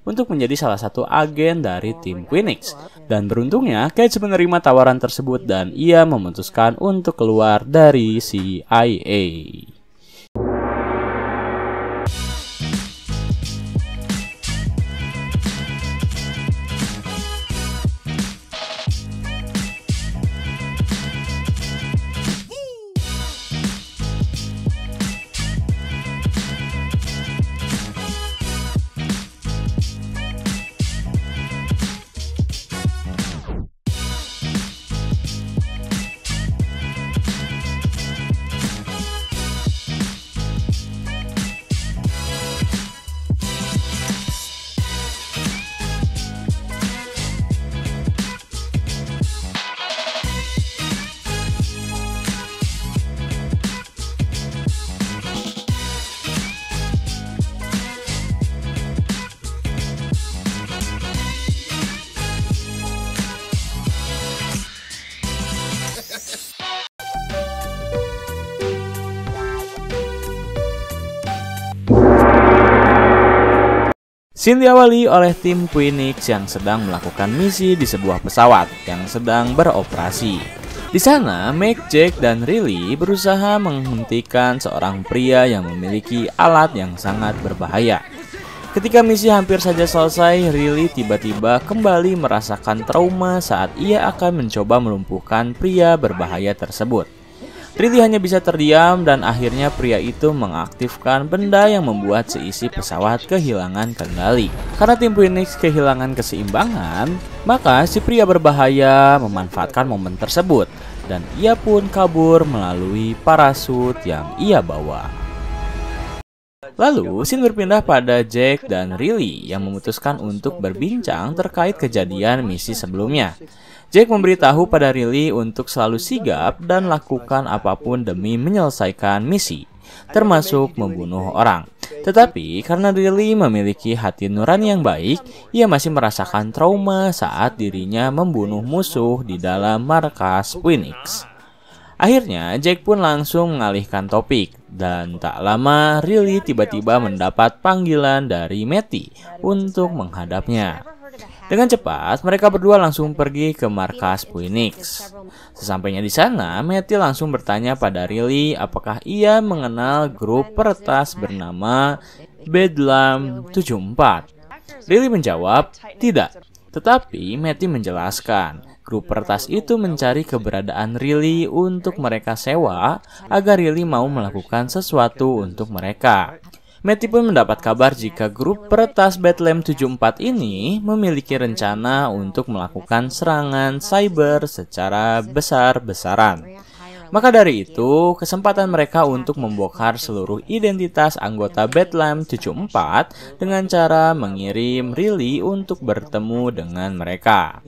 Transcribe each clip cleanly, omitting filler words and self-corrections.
untuk menjadi salah satu agen dari tim Phoenix. Dan beruntungnya, Cage menerima tawaran tersebut dan ia memutuskan untuk keluar dari CIA. Scene diawali oleh tim Phoenix yang sedang melakukan misi di sebuah pesawat yang sedang beroperasi. Di sana, Meg, Jake, dan Riley berusaha menghentikan seorang pria yang memiliki alat yang sangat berbahaya. Ketika misi hampir saja selesai, Riley tiba-tiba kembali merasakan trauma saat ia akan mencoba melumpuhkan pria berbahaya tersebut. Riley hanya bisa terdiam dan akhirnya pria itu mengaktifkan benda yang membuat seisi pesawat kehilangan kendali. Karena tim Phoenix kehilangan keseimbangan, maka si pria berbahaya memanfaatkan momen tersebut dan ia pun kabur melalui parasut yang ia bawa. Lalu, scene berpindah pada Jake dan Riley yang memutuskan untuk berbincang terkait kejadian misi sebelumnya. Jake memberitahu pada Riley untuk selalu sigap dan lakukan apapun demi menyelesaikan misi, termasuk membunuh orang. Tetapi karena Riley memiliki hati nurani yang baik, ia masih merasakan trauma saat dirinya membunuh musuh di dalam markas Phoenix. Akhirnya, Jake pun langsung mengalihkan topik, dan tak lama Riley tiba-tiba mendapat panggilan dari Matty untuk menghadapnya. Dengan cepat, mereka berdua langsung pergi ke markas Phoenix. Sesampainya di sana, Matty langsung bertanya pada Riley apakah ia mengenal grup peretas bernama Bedlam 74. Riley menjawab, tidak. Tetapi Matty menjelaskan, grup peretas itu mencari keberadaan Riley untuk mereka sewa agar Riley mau melakukan sesuatu untuk mereka. Matty pun mendapat kabar jika grup peretas Bedlam 74 ini memiliki rencana untuk melakukan serangan cyber secara besar-besaran. Maka dari itu, kesempatan mereka untuk membongkar seluruh identitas anggota Bedlam 74 dengan cara mengirim Riley untuk bertemu dengan mereka.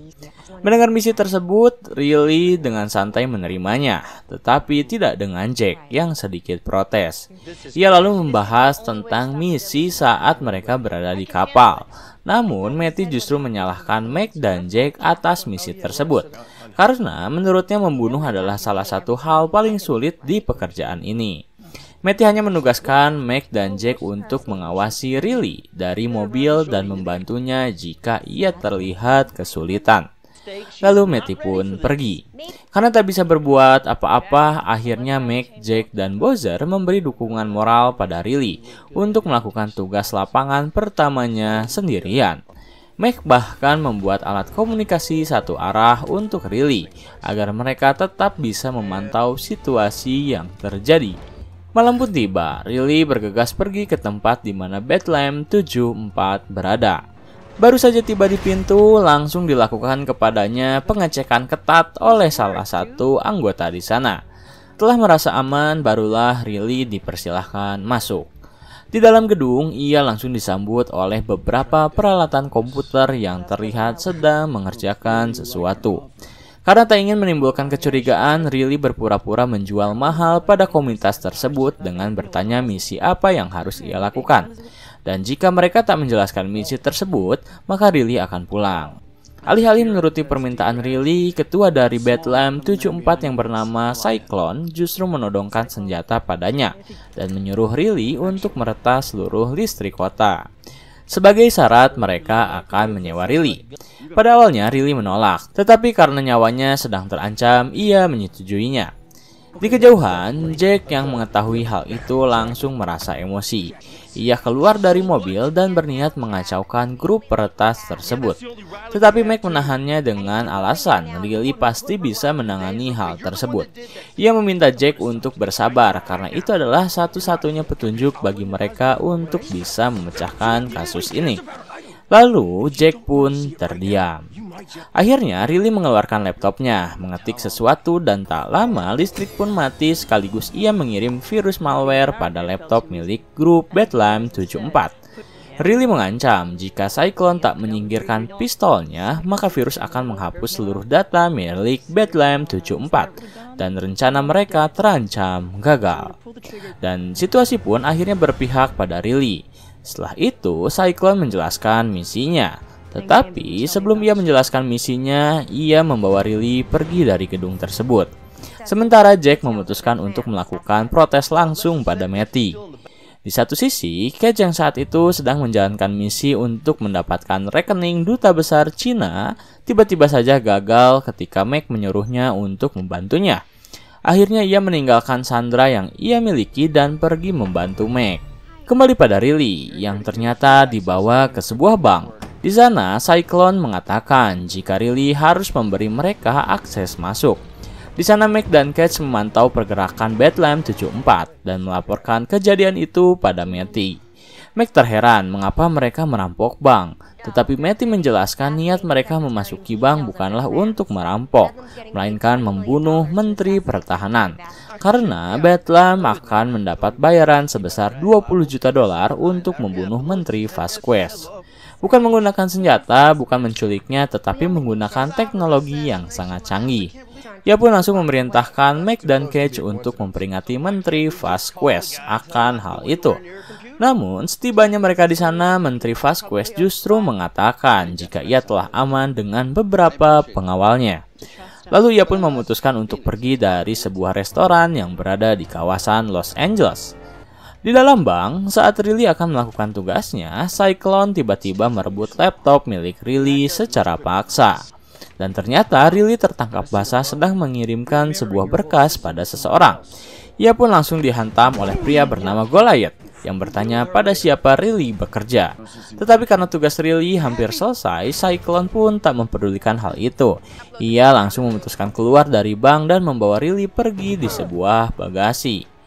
Mendengar misi tersebut, Riley dengan santai menerimanya, tetapi tidak dengan Jake yang sedikit protes. Ia lalu membahas tentang misi saat mereka berada di kapal. Namun, Matty justru menyalahkan Meg dan Jake atas misi tersebut, karena menurutnya membunuh adalah salah satu hal paling sulit di pekerjaan ini. Matty hanya menugaskan Meg dan Jake untuk mengawasi Riley dari mobil dan membantunya jika ia terlihat kesulitan. Lalu Matty pun pergi. Karena tak bisa berbuat apa-apa, akhirnya Meg, Jake, dan Bowser memberi dukungan moral pada Riley untuk melakukan tugas lapangan pertamanya sendirian. Meg bahkan membuat alat komunikasi satu arah untuk Riley agar mereka tetap bisa memantau situasi yang terjadi. Malam pun tiba, Riley bergegas pergi ke tempat di mana Bedlam 74 berada. Baru saja tiba di pintu, langsung dilakukan kepadanya pengecekan ketat oleh salah satu anggota di sana. Setelah merasa aman, barulah Riley dipersilahkan masuk. Di dalam gedung, ia langsung disambut oleh beberapa peralatan komputer yang terlihat sedang mengerjakan sesuatu. Karena tak ingin menimbulkan kecurigaan, Riley berpura-pura menjual mahal pada komunitas tersebut dengan bertanya misi apa yang harus ia lakukan. Dan jika mereka tak menjelaskan misi tersebut, maka Riley akan pulang. Alih-alih menuruti permintaan Riley, ketua dari Bedlam 74 yang bernama Cyclone justru menodongkan senjata padanya dan menyuruh Riley untuk meretas seluruh listrik kota. Sebagai syarat mereka akan menyewa Riley. Pada awalnya Riley menolak, tetapi karena nyawanya sedang terancam, ia menyetujuinya. Di kejauhan, Jack yang mengetahui hal itu langsung merasa emosi. Ia keluar dari mobil dan berniat mengacaukan grup peretas tersebut. Tetapi Mac menahannya dengan alasan Riley pasti bisa menangani hal tersebut. Ia meminta Jack untuk bersabar karena itu adalah satu-satunya petunjuk bagi mereka untuk bisa memecahkan kasus ini. Lalu Jack pun terdiam. Akhirnya Riley mengeluarkan laptopnya, mengetik sesuatu dan tak lama listrik pun mati sekaligus ia mengirim virus malware pada laptop milik grup Bedlam 74. Riley mengancam jika Cyclone tak menyingkirkan pistolnya, maka virus akan menghapus seluruh data milik Bedlam 74 dan rencana mereka terancam gagal. Dan situasi pun akhirnya berpihak pada Riley. Setelah itu, Cyclone menjelaskan misinya. Tetapi sebelum ia menjelaskan misinya, ia membawa Riley pergi dari gedung tersebut. Sementara Jack memutuskan untuk melakukan protes langsung pada Matty. Di satu sisi, Cage yang saat itu sedang menjalankan misi untuk mendapatkan rekening duta besar Cina, tiba-tiba saja gagal ketika Mac menyuruhnya untuk membantunya. Akhirnya ia meninggalkan Sandra yang ia miliki dan pergi membantu Mac. Kembali pada Riley yang ternyata dibawa ke sebuah bank. Di sana, Cyclone mengatakan jika Riley harus memberi mereka akses masuk. Di sana, Mac dan Cage memantau pergerakan Bedlam 74 dan melaporkan kejadian itu pada Matty. Mac terheran mengapa mereka merampok bank, tetapi Matty menjelaskan niat mereka memasuki bank bukanlah untuk merampok, melainkan membunuh Menteri Pertahanan. Karena Bedlam akan mendapat bayaran sebesar $20 juta untuk membunuh Menteri Vasquez. Bukan menggunakan senjata, bukan menculiknya, tetapi menggunakan teknologi yang sangat canggih. Ia pun langsung memerintahkan Mac dan Cage untuk memperingati Menteri Vasquez akan hal itu. Namun, setibanya mereka di sana, Menteri Vasquez justru mengatakan jika ia telah aman dengan beberapa pengawalnya. Lalu ia pun memutuskan untuk pergi dari sebuah restoran yang berada di kawasan Los Angeles. Di dalam bank, saat Riley akan melakukan tugasnya, Cyclone tiba-tiba merebut laptop milik Riley secara paksa. Dan ternyata Riley tertangkap basah sedang mengirimkan sebuah berkas pada seseorang. Ia pun langsung dihantam oleh pria bernama Goliath yang bertanya pada siapa Riley bekerja. Tetapi karena tugas Riley hampir selesai, Cyclone pun tak mempedulikan hal itu. Ia langsung memutuskan keluar dari bank dan membawa Riley pergi di sebuah bagasi.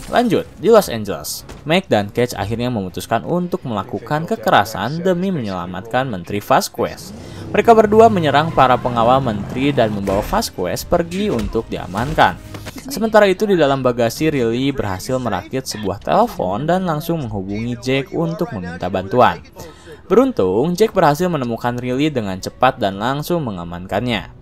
Lanjut, di Los Angeles, Mac dan Cage akhirnya memutuskan untuk melakukan kekerasan demi menyelamatkan Menteri Vasquez. Mereka berdua menyerang para pengawal menteri dan membawa Vasquez pergi untuk diamankan. Sementara itu di dalam bagasi, Riley berhasil merakit sebuah telepon dan langsung menghubungi Jack untuk meminta bantuan. Beruntung, Jack berhasil menemukan Riley dengan cepat dan langsung mengamankannya.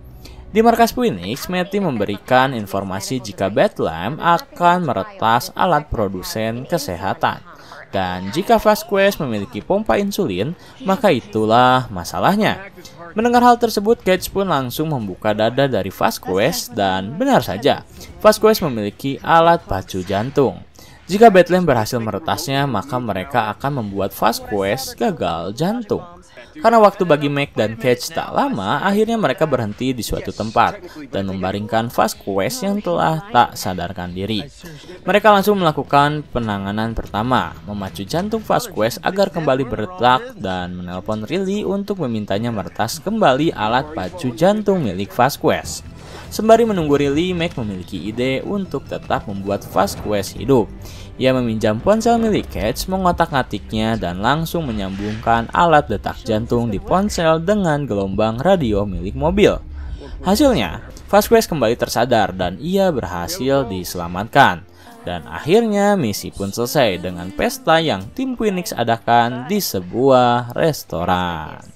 Di markas Phoenix, Matty memberikan informasi jika Bedlam akan meretas alat produsen kesehatan. Dan jika Vasquez memiliki pompa insulin, maka itulah masalahnya. Mendengar hal tersebut, Cage pun langsung membuka dada dari Vasquez dan benar saja, Vasquez memiliki alat pacu jantung. Jika Bedlam berhasil meretasnya, maka mereka akan membuat Vasquez gagal jantung. Karena waktu bagi Mac dan Cage tak lama, akhirnya mereka berhenti di suatu tempat dan membaringkan Vasquez yang telah tak sadarkan diri. Mereka langsung melakukan penanganan pertama, memacu jantung Vasquez agar kembali berdetak dan menelpon Riley untuk memintanya meretas kembali alat pacu jantung milik Vasquez. Sembari menunggu Riley, Mac memiliki ide untuk tetap membuat Vasquez hidup. Ia meminjam ponsel milik Cage, mengotak-ngatiknya, dan langsung menyambungkan alat detak jantung di ponsel dengan gelombang radio milik mobil. Hasilnya, Vasquez kembali tersadar dan ia berhasil diselamatkan. Dan akhirnya misi pun selesai dengan pesta yang tim Phoenix adakan di sebuah restoran.